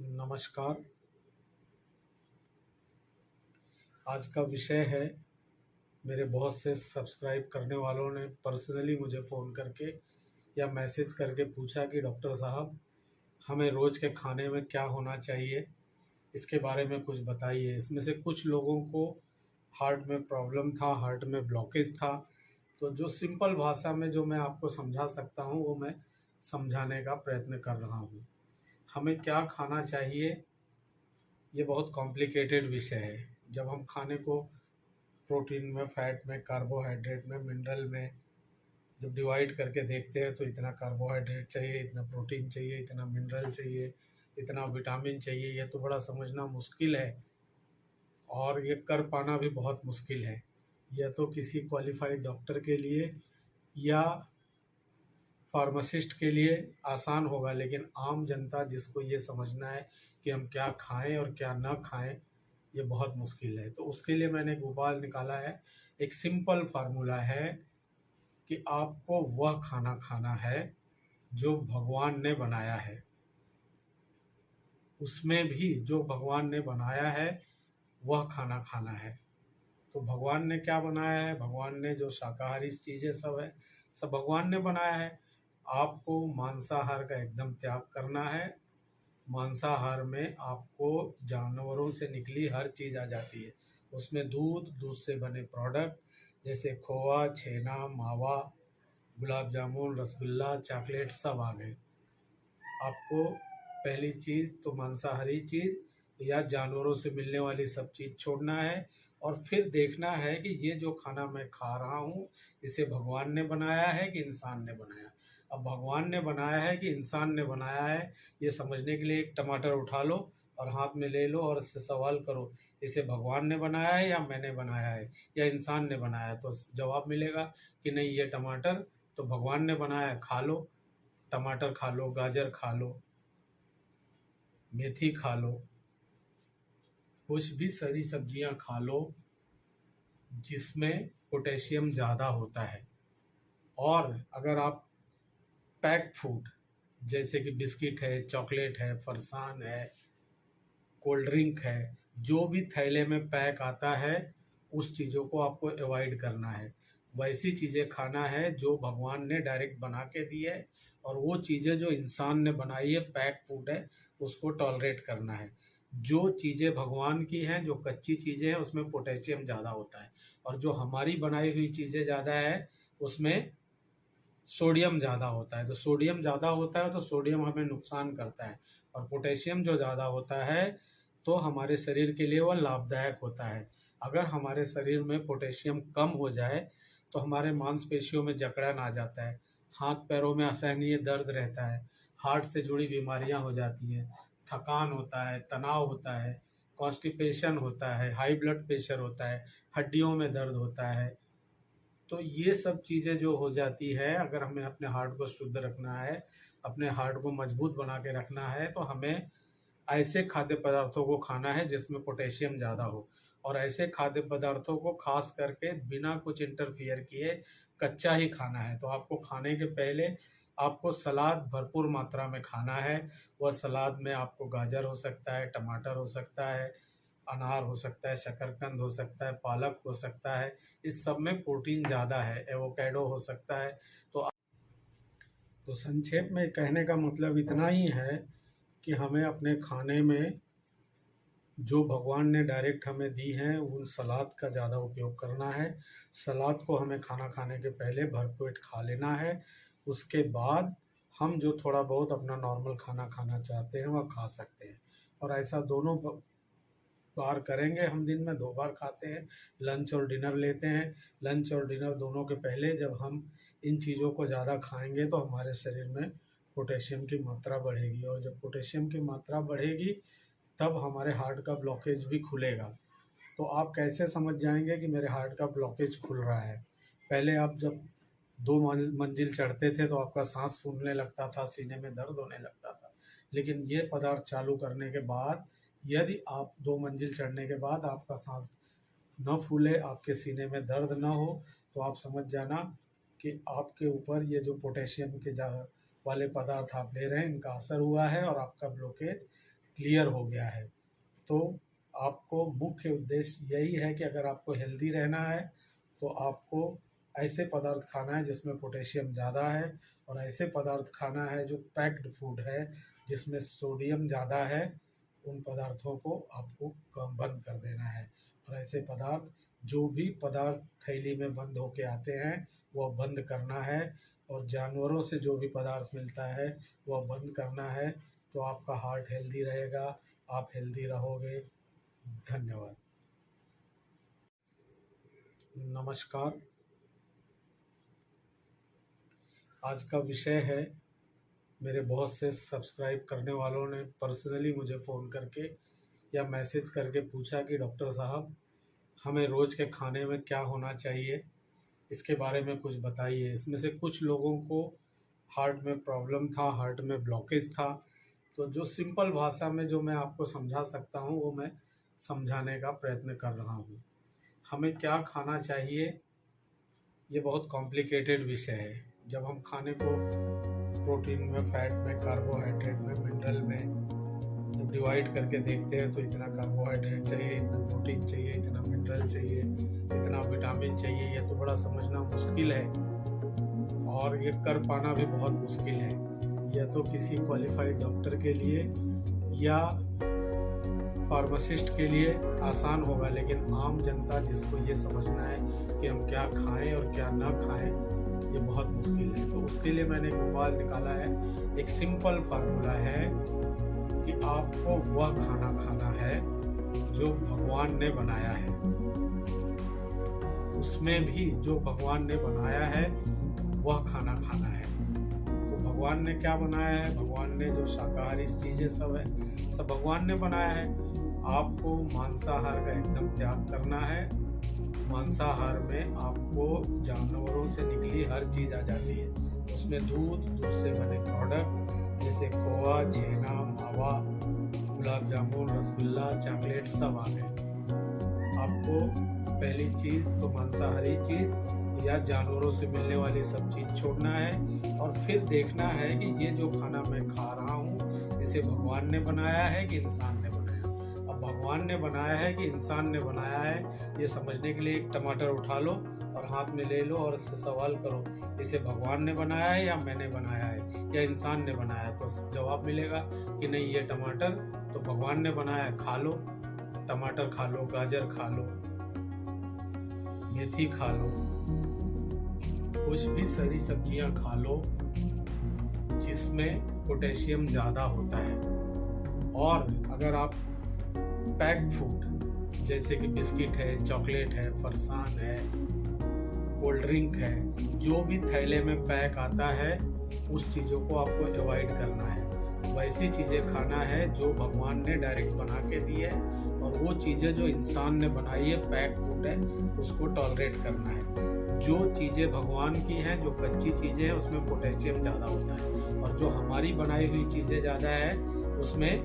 नमस्कार। आज का विषय है, मेरे बहुत से सब्सक्राइब करने वालों ने पर्सनली मुझे फ़ोन करके या मैसेज करके पूछा कि डॉक्टर साहब, हमें रोज़ के खाने में क्या होना चाहिए, इसके बारे में कुछ बताइए। इसमें से कुछ लोगों को हार्ट में प्रॉब्लम था, हार्ट में ब्लॉकेज था। तो जो सिंपल भाषा में जो मैं आपको समझा सकता हूँ वो मैं समझाने का प्रयत्न कर रहा हूँ। हमें क्या खाना चाहिए, ये बहुत कॉम्प्लिकेटेड विषय है। जब हम खाने को प्रोटीन में, फैट में, कार्बोहाइड्रेट में, मिनरल में जब डिवाइड करके देखते हैं तो इतना कार्बोहाइड्रेट चाहिए, इतना प्रोटीन चाहिए, इतना मिनरल चाहिए, इतना विटामिन चाहिए, ये तो बड़ा समझना मुश्किल है और ये कर पाना भी बहुत मुश्किल है। यह तो किसी क्वालिफाइड डॉक्टर के लिए या फार्मासिस्ट के लिए आसान होगा, लेकिन आम जनता जिसको ये समझना है कि हम क्या खाएं और क्या ना खाएं, ये बहुत मुश्किल है। तो उसके लिए मैंने एक उपाय निकाला है। एक सिंपल फार्मूला है कि आपको वह खाना खाना है जो भगवान ने बनाया है। उसमें भी जो भगवान ने बनाया है वह खाना खाना है। तो भगवान ने क्या बनाया है? भगवान ने जो शाकाहारी चीज़ें सब है, सब भगवान ने बनाया है। आपको मांसाहार का एकदम त्याग करना है। मांसाहार में आपको जानवरों से निकली हर चीज़ आ जाती है। उसमें दूध, दूध से बने प्रोडक्ट जैसे खोआ, छेना, मावा, गुलाब जामुन, रसगुल्ला, चॉकलेट सब आ गए। आपको पहली चीज़ तो मांसाहारी चीज़ या जानवरों से मिलने वाली सब चीज़ छोड़ना है और फिर देखना है कि ये जो खाना मैं खा रहा हूँ इसे भगवान ने बनाया है कि इंसान ने बनाया। अब भगवान ने बनाया है कि इंसान ने बनाया है, ये समझने के लिए एक टमाटर उठा लो और हाथ में ले लो और इससे सवाल करो, इसे भगवान ने बनाया है या मैंने बनाया है या इंसान ने बनाया है। तो जवाब मिलेगा कि नहीं, ये टमाटर तो भगवान ने बनाया है, खा लो। टमाटर खा लो, गाजर खा लो, मेथी खा लो, कुछ भी सारी सब्जियां खा लो जिसमें पोटेशियम ज़्यादा होता है। और अगर आप पैक फूड जैसे कि बिस्किट है, चॉकलेट है, फरसान है, कोल्ड ड्रिंक है, जो भी थैले में पैक आता है उस चीज़ों को आपको अवॉइड करना है। वैसी चीज़ें खाना है जो भगवान ने डायरेक्ट बना के दी है, और वो चीज़ें जो इंसान ने बनाई है, पैक फूड है, उसको टॉलरेट करना है। जो चीज़ें भगवान की हैं, जो कच्ची चीज़ें हैं, उसमें पोटेशियम ज़्यादा होता है, और जो हमारी बनाई हुई चीज़ें ज़्यादा है उसमें सोडियम ज़्यादा होता है। तो सोडियम ज़्यादा होता है तो सोडियम हमें नुकसान करता है, और पोटेशियम जो ज़्यादा होता है तो हमारे शरीर के लिए वह लाभदायक होता है। अगर हमारे शरीर में पोटेशियम कम हो जाए तो हमारे मांसपेशियों में जकड़न आ जाता है, हाथ पैरों में असहनीय दर्द रहता है, हार्ट से जुड़ी बीमारियां हो जाती हैं, थकान होता है, तनाव होता है, कॉन्स्टिपेशन होता है, हाई ब्लड प्रेशर होता है, हड्डियों में दर्द होता है। तो ये सब चीज़ें जो हो जाती है, अगर हमें अपने हार्ट को शुद्ध रखना है, अपने हार्ट को मजबूत बना के रखना है, तो हमें ऐसे खाद्य पदार्थों को खाना है जिसमें पोटेशियम ज़्यादा हो, और ऐसे खाद्य पदार्थों को खास करके बिना कुछ इंटरफियर किए कच्चा ही खाना है। तो आपको खाने के पहले आपको सलाद भरपूर मात्रा में खाना है। वह सलाद में आपको गाजर हो सकता है, टमाटर हो सकता है, अनार हो सकता है, शकरकंद हो सकता है, पालक हो सकता है। इस सब में प्रोटीन ज़्यादा है, एवोकेडो हो सकता है। तो संक्षेप में कहने का मतलब इतना ही है कि हमें अपने खाने में जो भगवान ने डायरेक्ट हमें दी हैं उन सलाद का ज़्यादा उपयोग करना है। सलाद को हमें खाना खाने के पहले भरपेट खा लेना है। उसके बाद हम जो थोड़ा बहुत अपना नॉर्मल खाना खाना चाहते हैं वह खा सकते हैं, और ऐसा दोनों बार करेंगे। हम दिन में 2 बार खाते हैं, लंच और डिनर लेते हैं। लंच और डिनर दोनों के पहले जब हम इन चीज़ों को ज़्यादा खाएंगे तो हमारे शरीर में पोटेशियम की मात्रा बढ़ेगी, और जब पोटेशियम की मात्रा बढ़ेगी तब हमारे हार्ट का ब्लॉकेज भी खुलेगा। तो आप कैसे समझ जाएंगे कि मेरे हार्ट का ब्लॉकेज खुल रहा है? पहले आप जब 2 मंजिल चढ़ते थे तो आपका सांस फूलने लगता था, सीने में दर्द होने लगता था। लेकिन ये पदार्थ चालू करने के बाद यदि आप 2 मंजिल चढ़ने के बाद आपका सांस न फूले, आपके सीने में दर्द न हो, तो आप समझ जाना कि आपके ऊपर ये जो पोटेशियम के वाले पदार्थ आप ले रहे हैं इनका असर हुआ है और आपका ब्लॉकेज क्लियर हो गया है। तो आपको मुख्य उद्देश्य यही है कि अगर आपको हेल्दी रहना है तो आपको ऐसे पदार्थ खाना है जिसमें पोटेशियम ज़्यादा है, और ऐसे पदार्थ खाना है जो पैक्ड फूड है जिसमें सोडियम ज़्यादा है। उन पदार्थों को आपको कम बंद कर देना है, और ऐसे पदार्थ जो भी पदार्थ थैली में बंद होके आते हैं वह बंद करना है, और जानवरों से जो भी पदार्थ मिलता है वह बंद करना है। तो आपका हार्ट हेल्दी रहेगा, आप हेल्दी रहोगे। धन्यवाद। नमस्कार। आज का विषय है, मेरे बहुत से सब्सक्राइब करने वालों ने पर्सनली मुझे फ़ोन करके या मैसेज करके पूछा कि डॉक्टर साहब हमें रोज़ के खाने में क्या होना चाहिए, इसके बारे में कुछ बताइए। इसमें से कुछ लोगों को हार्ट में प्रॉब्लम था, हार्ट में ब्लॉकेज था, तो जो सिंपल भाषा में जो मैं आपको समझा सकता हूँ वो मैं समझाने का प्रयत्न कर रहा हूँ। हमें क्या खाना चाहिए, ये बहुत कॉम्प्लिकेटेड विषय है। जब हम खाने को प्रोटीन में, फैट में, कार्बोहाइड्रेट में, मिनरल में जब डिवाइड करके देखते हैं तो इतना कार्बोहाइड्रेट चाहिए, इतना प्रोटीन चाहिए, इतना मिनरल चाहिए, इतना विटामिन चाहिए, ये तो बड़ा समझना मुश्किल है, और ये कर पाना भी बहुत मुश्किल है। यह तो किसी क्वालिफाइड डॉक्टर के लिए या फार्मासिस्ट के लिए आसान होगा, लेकिन आम जनता जिसको ये समझना है कि हम क्या खाएं और क्या ना खाएं, ये बहुत मुश्किल है। तो उसके लिए मैंने एक उपाय निकाला है। एक सिंपल फार्मूला है कि आपको वह खाना खाना है जो भगवान ने बनाया है, उसमें भी जो भगवान ने बनाया है वह खाना खाना है। तो भगवान ने क्या बनाया है? भगवान ने जो शाकाहारी चीज़ें सब है, सब भगवान ने बनाया है। आपको मांसाहार का एकदम त्याग करना है। मांसाहार में आपको जानवरों से निकली हर चीज़ आ जाती है, उसमें दूध, दूध से बने प्रोडक्ट जैसे खोआ, छेना, मावा, गुलाब जामुन, रसगुल्ला, चॉकलेट सब आ गए। आपको पहली चीज़ तो मांसाहारी चीज़ या जानवरों से मिलने वाली सब चीज़ छोड़ना है, और फिर देखना है कि ये जो खाना मैं खा रहा हूँ इसे भगवान ने बनाया है कि इंसान ने बनाया। अब भगवान ने बनाया है कि इंसान ने बनाया है, ये समझने के लिए एक टमाटर उठा लो और हाथ में ले लो और इससे सवाल करो, इसे भगवान ने बनाया है या मैंने बनाया है या इंसान ने बनाया है? तो जवाब मिलेगा कि नहीं, ये टमाटर तो भगवान ने बनाया है, खा लो। टमाटर खा लो, गाजर खा लो, मेथी खा लो, कुछ भी सारी सब्जियां खा लो जिसमें पोटेशियम ज़्यादा होता है। और अगर आप पैक्ड फूड जैसे कि बिस्किट है, चॉकलेट है, फरसान है, कोल्ड ड्रिंक है, जो भी थैले में पैक आता है उस चीज़ों को आपको अवॉइड करना है। वैसी चीज़ें खाना है जो भगवान ने डायरेक्ट बना के दी है, और वो चीज़ें जो इंसान ने बनाई है, पैक्ड फूड है, उसको टॉलरेट करना है। जो चीज़ें भगवान की हैं, जो कच्ची चीज़ें हैं, उसमें पोटेशियम ज़्यादा होता है, और जो हमारी बनाई हुई चीज़ें ज़्यादा है उसमें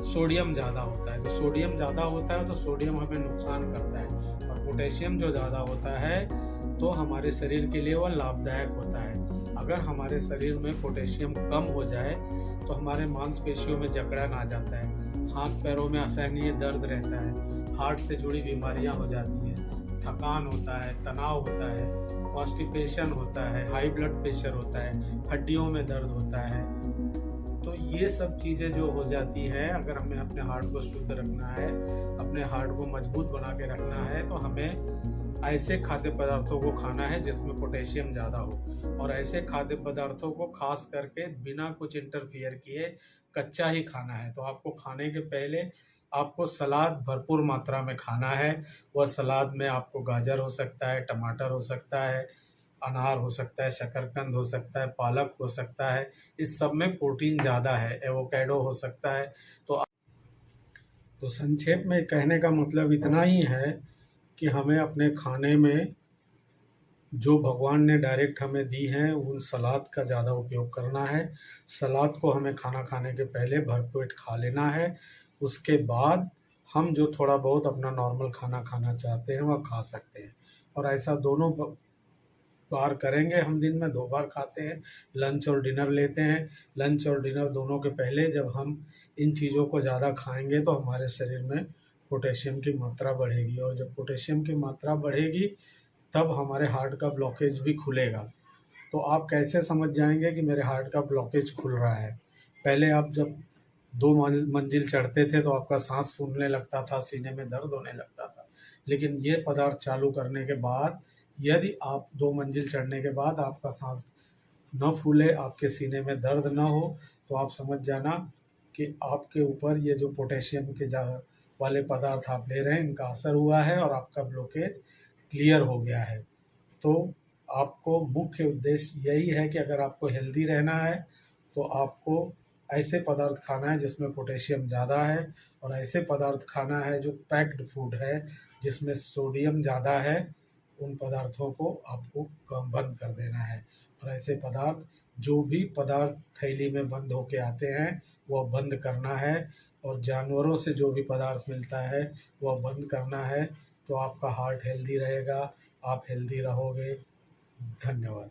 सोडियम ज़्यादा होता है। जो सोडियम ज़्यादा होता है तो सोडियम हमें नुकसान करता है, और पोटेशियम जो ज़्यादा होता है तो हमारे शरीर के लिए वह लाभदायक होता है। अगर हमारे शरीर में पोटेशियम कम हो जाए तो हमारे मांसपेशियों में जकड़न आ जाता है, हाथ पैरों में असहनीय दर्द रहता है, हार्ट से जुड़ी बीमारियां हो जाती हैं, थकान होता है, तनाव होता है, कॉन्स्टिपेशन होता है, हाई ब्लड प्रेशर होता है, हड्डियों में दर्द होता है। तो ये सब चीज़ें जो हो जाती हैं, अगर हमें अपने हार्ट को शुद्ध रखना है, अपने हार्ट को मजबूत बना के रखना है, तो हमें ऐसे खाद्य पदार्थों को खाना है जिसमें पोटेशियम ज़्यादा हो, और ऐसे खाद्य पदार्थों को खास करके बिना कुछ इंटरफियर किए कच्चा ही खाना है। तो आपको खाने के पहले आपको सलाद भरपूर मात्रा में खाना है। वह सलाद में आपको गाजर हो सकता है, टमाटर हो सकता है, अनार हो सकता है, शकरकंद हो सकता है, पालक हो सकता है, इस सब में प्रोटीन ज़्यादा है, एवोकाडो हो सकता है। तो संक्षेप में कहने का मतलब इतना ही है कि हमें अपने खाने में जो भगवान ने डायरेक्ट हमें दी हैं उन सलाद का ज़्यादा उपयोग करना है। सलाद को हमें खाना खाने के पहले भरपेट खा लेना है। उसके बाद हम जो थोड़ा बहुत अपना नॉर्मल खाना खाना चाहते हैं वह खा सकते हैं, और ऐसा दोनों बार करेंगे। हम दिन में 2 बार खाते हैं, लंच और डिनर लेते हैं। लंच और डिनर दोनों के पहले जब हम इन चीज़ों को ज़्यादा खाएंगे तो हमारे शरीर में पोटेशियम की मात्रा बढ़ेगी, और जब पोटेशियम की मात्रा बढ़ेगी तब हमारे हार्ट का ब्लॉकेज भी खुलेगा। तो आप कैसे समझ जाएंगे कि मेरे हार्ट का ब्लॉकेज खुल रहा है? पहले आप जब 2 मंजिल चढ़ते थे तो आपका सांस फूलने लगता था, सीने में दर्द होने लगता था। लेकिन ये पदार्थ चालू करने के बाद यदि आप 2 मंजिल चढ़ने के बाद आपका सांस न फूले, आपके सीने में दर्द न हो, तो आप समझ जाना कि आपके ऊपर ये जो पोटेशियम के वाले पदार्थ आप ले रहे हैं इनका असर हुआ है और आपका ब्लॉकेज क्लियर हो गया है। तो आपको मुख्य उद्देश्य यही है कि अगर आपको हेल्दी रहना है तो आपको ऐसे पदार्थ खाना है जिसमें पोटेशियम ज़्यादा है, और ऐसे पदार्थ खाना है जो पैक्ड फूड है जिसमें सोडियम ज़्यादा है। उन पदार्थों को आपको कम बंद कर देना है, और ऐसे पदार्थ जो भी पदार्थ थैली में बंद होके आते हैं वह बंद करना है, और जानवरों से जो भी पदार्थ मिलता है वह बंद करना है। तो आपका हार्ट हेल्दी रहेगा, आप हेल्दी रहोगे। धन्यवाद।